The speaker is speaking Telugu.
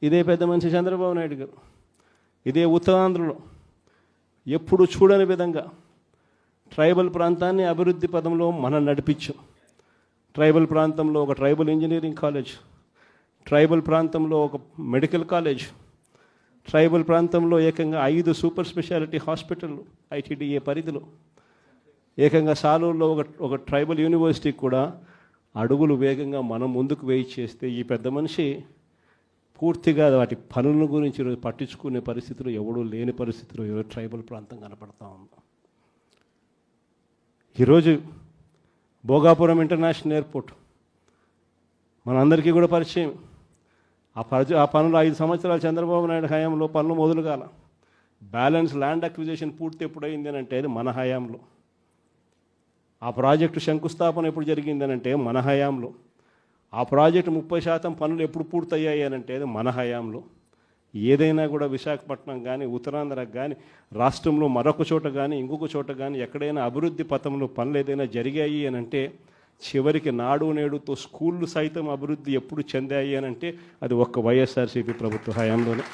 ఇదే పెద్ద మనిషి చంద్రబాబు నాయుడు గారు ఇదే ఉత్తరాంధ్రలో ఎప్పుడు చూడని విధంగా ట్రైబల్ ప్రాంతాన్ని అభివృద్ధి పదంలో మనం నడిపించాం. ట్రైబల్ ప్రాంతంలో ఒక ట్రైబల్ ఇంజనీరింగ్ కాలేజ్, ట్రైబల్ ప్రాంతంలో ఒక మెడికల్ కాలేజ్, ట్రైబల్ ప్రాంతంలో ఏకంగా 5 సూపర్ స్పెషాలిటీ హాస్పిటళ్ళు ఐటీడీఏ పరిధిలో, ఏకంగా సాలూరులో ఒక ట్రైబల్ యూనివర్సిటీ కూడా అడుగులు వేగంగా మనం ముందుకు వేయి చేస్తే ఈ పెద్ద మనిషి పూర్తిగా వాటి పనుల గురించి ఈరోజు పట్టించుకునే పరిస్థితులు ఎవడూ లేని పరిస్థితులు ఈరోజు ట్రైబల్ ప్రాంతం కనపడతా ఉంది. ఈరోజు భోగాపురం ఇంటర్నేషనల్ ఎయిర్పోర్ట్ మనందరికీ కూడా పరిచయం. ఆ పనులు 5 సంవత్సరాలు చంద్రబాబు నాయుడు హయాంలో పనులు మొదలు కాల. బ్యాలెన్స్ ల్యాండ్ అక్విజిషన్ పూర్తి ఎప్పుడైంది అని అంటే అది మన హయాంలో. ఆ ప్రాజెక్టు శంకుస్థాపన ఎప్పుడు జరిగింది అని అంటే మన హయాంలో. ఆ ప్రాజెక్టు 30% పనులు ఎప్పుడు పూర్తయ్యాయి అని అంటే అది మన హయాంలో. ఏదైనా కూడా విశాఖపట్నం కానీ ఉత్తరాంధ్రకు కానీ రాష్ట్రంలో మరొక చోట కానీ ఇంకొక చోట కానీ ఎక్కడైనా అభివృద్ధి పథంలో పనులు ఏదైనా జరిగాయి అని అంటే చివరికి నాడు నేడుతో స్కూళ్ళు సైతం అభివృద్ధి ఎప్పుడు చెందాయి అని అంటే అది ఒక్క వైఎస్ఆర్సీపీ ప్రభుత్వ హయాంలోనే.